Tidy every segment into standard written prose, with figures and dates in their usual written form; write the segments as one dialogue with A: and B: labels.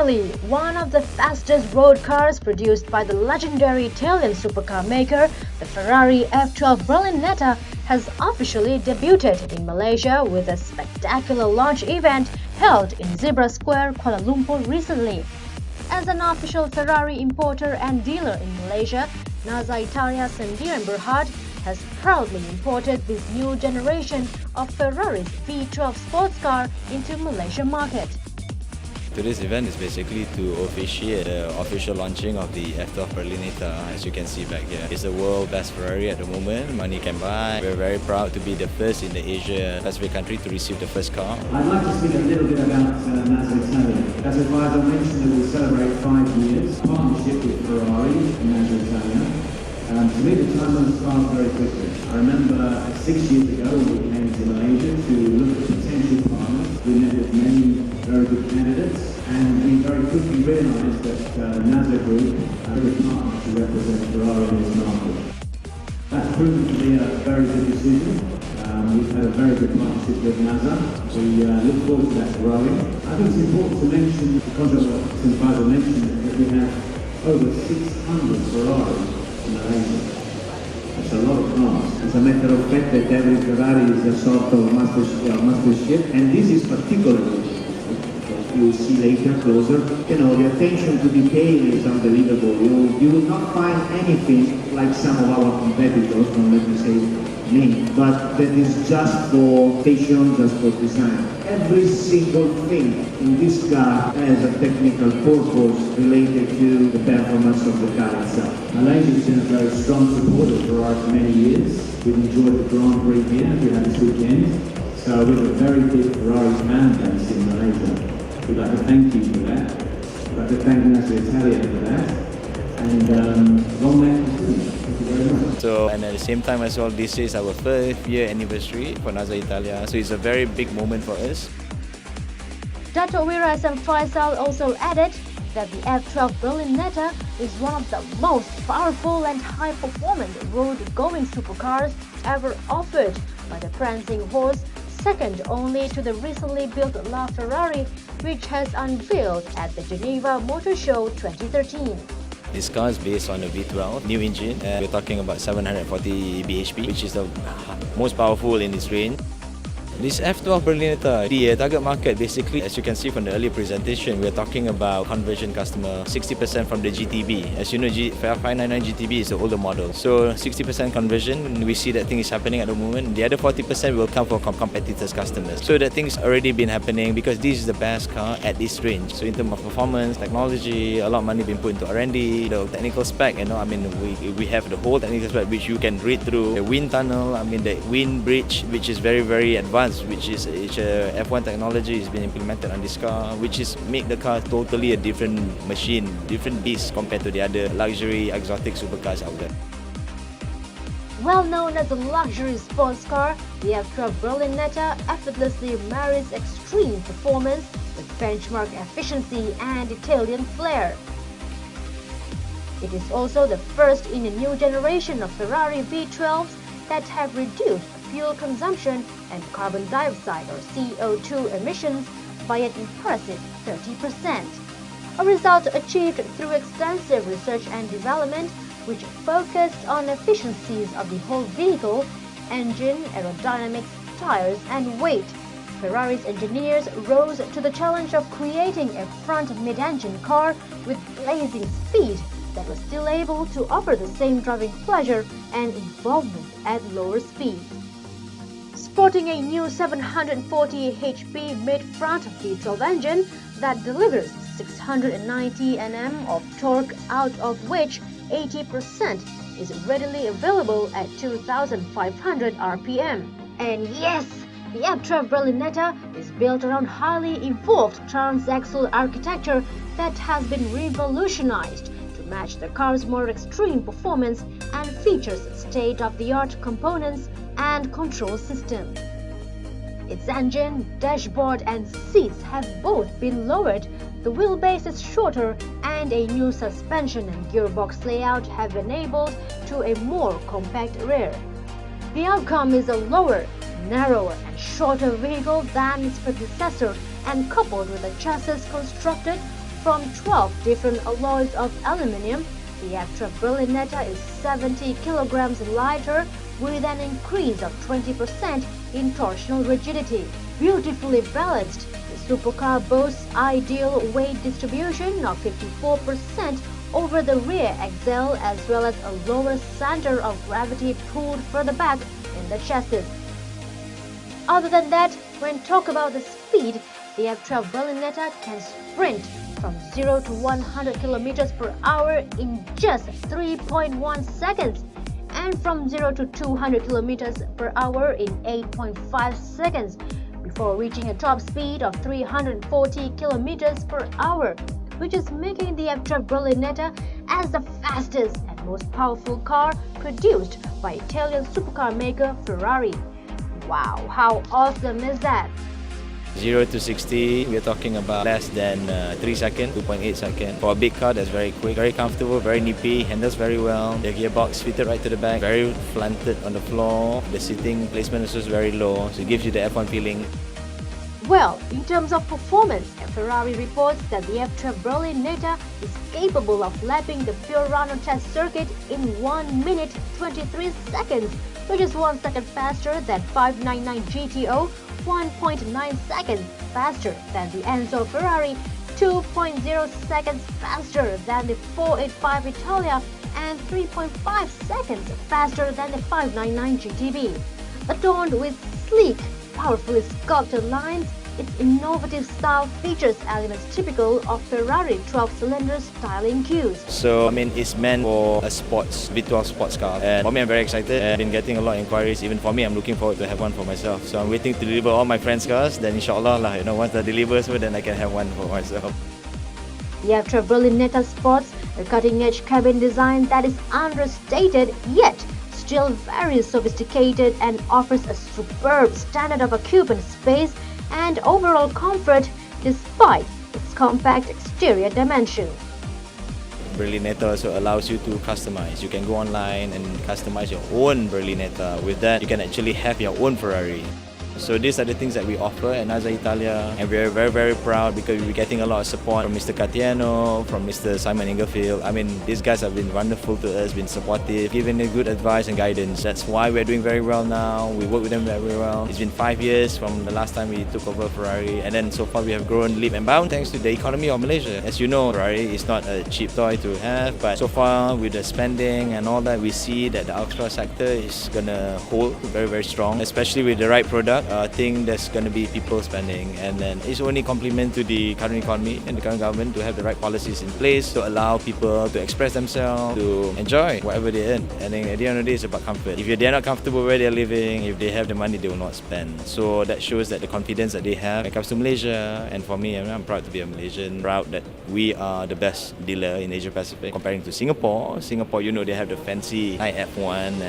A: Finally, one of the fastest road cars produced by the legendary Italian supercar maker, the Ferrari F12 Berlinetta, has officially debuted in Malaysia with a spectacular launch event held in Zebra Square, Kuala Lumpur recently. As an official Ferrari importer and dealer in Malaysia, NASA Italia Sendirian Berhad has proudly imported this new generation of Ferrari's V12 sports car into Malaysian market.
B: Today's event is basically to officiate the official launching of the F12 Berlinetta, as you can see back here. It's the world's best Ferrari at the moment, money can buy. We're very proud to be the first in the Asia Pacific country to receive the first car.
C: I'd like to speak a little bit about NASA Italia. As advisor mentioned, that we celebrate 5 years partnership with Ferrari and NASA Italia. To me, the time runs fast very quickly. I remember 6 years ago when we came to Malaysia to look at potential partners. We met with many very good candidates, and we very quickly realised that NASA Group are a good partner to represent Ferrari in this market. That's proven to be a very good decision. We've had a very good partnership with NASA. We look forward to that growing. I think it's important to mention, because of what Advisor mentioned, that we have over 600 Ferraris in Malaysia. That's a lot of cars. As a matter of fact, that every Ferrari is a sort of mastership, and this is particularly, you'll see later closer, the attention to detail is unbelievable. You will not find anything like some of our competitors, don't let me say name, but that is just for fashion, just for design. Every single thing in this car has a technical purpose related to the performance of the car itself. Malaysia has been a very strong supporter for Ferrari for many years. We've enjoyed the Grand Prix here, we had this weekend, so we have a very big Ferrari fan base in Malaysia. We'd like to thank you for that. We'd like to thank NASA Italia for that. And long may it continue. Thank you very much.
B: So, and at the same time as well, this is our 5th year anniversary for NASA Italia. So it's a very big moment for us.
A: Dato' Wira and Faisal also added that the F12 Berlinetta is one of the most powerful and high-performance road-going supercars ever offered by the prancing horse, second only to the recently built LaFerrari, which has unveiled at the Geneva Motor Show 2013.
B: This car is based on a V12 new engine. We're talking about 740 bhp, which is the most powerful in its range. This F12 Berlinetta, the target market basically, as you can see from the earlier presentation, we're talking about conversion customer, 60% from the GTB. As you know, 599 GTB is the older model. So 60% conversion, we see that thing is happening at the moment. The other 40% will come from competitors' customers. So that thing's already been happening because this is the best car at this range. So in terms of performance, technology, a lot of money being put into R&D, the technical spec, we have the whole technical spec which you can read through. The wind tunnel, the wind bridge, which is very, very advanced, which is F1 technology has been implemented on this car, which is make the car totally a different machine, different beast compared to the other luxury exotic supercars out there.
A: Well known as a luxury sports car, the F12 Berlinetta effortlessly marries extreme performance with benchmark efficiency and Italian flair. It is also the first in a new generation of Ferrari V12s that have reduced fuel consumption and carbon dioxide or CO2 emissions by an impressive 30%. A result achieved through extensive research and development which focused on efficiencies of the whole vehicle, engine, aerodynamics, tires and weight. Ferrari's engineers rose to the challenge of creating a front mid-engine car with blazing speed that was still able to offer the same driving pleasure and involvement at lower speed. Sporting a new 740 HP mid-front V12 engine that delivers 690 Nm of torque, out of which 80% is readily available at 2,500 RPM. And yes, the F12 Berlinetta is built around highly evolved transaxle architecture that has been revolutionized to match the car's more extreme performance and features state-of-the-art components and control system. Its engine, dashboard and seats have both been lowered, the wheelbase is shorter, and a new suspension and gearbox layout have enabled to a more compact rear. The outcome is a lower, narrower and shorter vehicle than its predecessor, and coupled with a chassis constructed from 12 different alloys of aluminum, the F12 Berlinetta is 70 kilograms lighter with an increase of 20% in torsional rigidity. Beautifully balanced, the supercar boasts ideal weight distribution of 54% over the rear axle as well as a lower center of gravity pulled further back in the chassis. Other than that, when talk about the speed, the F12 Berlinetta can sprint from 0 to 100 km per hour in just 3.1 seconds and from 0 to 200 km per hour in 8.5 seconds before reaching a top speed of 340 km per hour, which is making the F12 Berlinetta as the fastest and most powerful car produced by Italian supercar maker Ferrari. Wow, how awesome is that?
B: 0 to 60, we're talking about less than 3 seconds, 2.8 seconds. For a big car, that's very quick, very comfortable, very nippy, handles very well. The gearbox fitted right to the back, very slanted on the floor. The seating placement is just very low, so it gives you the F1 feeling.
A: Well, in terms of performance, Ferrari reports that the F12 Berlinetta is capable of lapping the Fiorano test circuit in 1 minute 23 seconds, which is 1 second faster than 599 GTO, 1.9 seconds faster than the Enzo Ferrari, 2.0 seconds faster than the 485 Italia, and 3.5 seconds faster than the 599 GTB. Adorned with sleek, powerfully sculpted lines, its innovative style features elements typical of Ferrari 12-cylinder styling cues.
B: So, it's meant for a sports, V12 sports car. And for me, I'm very excited. I've been getting a lot of inquiries. Even for me, I'm looking forward to have one for myself. So I'm waiting to deliver all my friends' cars. Then inshallah, once I deliver, so then I can have one for myself.
A: The F12 Berlinetta sports a cutting-edge cabin design that is understated yet still very sophisticated and offers a superb standard of occupant space and overall comfort despite its compact exterior dimensions.
B: Berlinetta also allows you to customize. You can go online and customize your own Berlinetta. With that, you can actually have your own Ferrari. So these are the things that we offer at NASA Italia, and we're very, very proud because we're getting a lot of support from Mr. Cattiano, from Mr. Simon Inglefield. These guys have been wonderful to us, been supportive, giving us good advice and guidance. That's why we're doing very well now. We work with them very well. It's been 5 years from the last time we took over Ferrari, and then so far we have grown leap and bound thanks to the economy of Malaysia. As you know, Ferrari is not a cheap toy to have, but so far with the spending and all that, we see that the ultra sector is gonna hold very, very strong, especially with the right product. I think there's going to be people spending, and then it's only compliment to the current economy and the current government to have the right policies in place to allow people to express themselves, to enjoy whatever they earn. And then at the end of the day, it's about comfort. If they're not comfortable where they're living, if they have the money, they will not spend. So that shows that the confidence that they have when it comes to Malaysia. And for me, I'm proud to be a Malaysian, proud that we are the best dealer in Asia Pacific comparing to Singapore. Singapore, they have the fancy high F1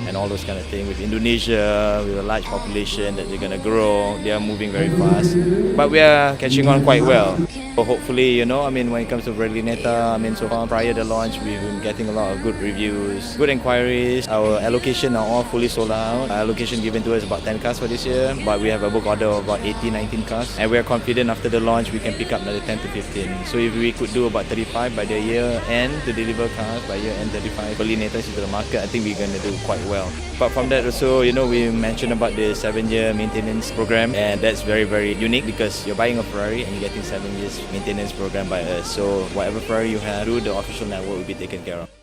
B: and all those kind of things. With Indonesia, with a large population that they're going to grow, they are moving very fast. But we are catching on quite well. So hopefully, when it comes to Berlinetta, so far prior to launch, we've been getting a lot of good reviews, good inquiries. Our allocation are all fully sold out. Our allocation given to us about 10 cars for this year, but we have a book order of about 18, 19 cars. And we are confident after the launch, we can pick up another 10 to 15. So if we could do about 35 by the year end to deliver cars by year end 35 Berlinettas into the market, I think we're going to do quite well. But from that also, we mentioned about the 7-year maintenance program, and that's very, very unique because you're buying a Ferrari and you're getting 7 years maintenance program by us. So whatever Ferrari you have through the official network will be taken care of.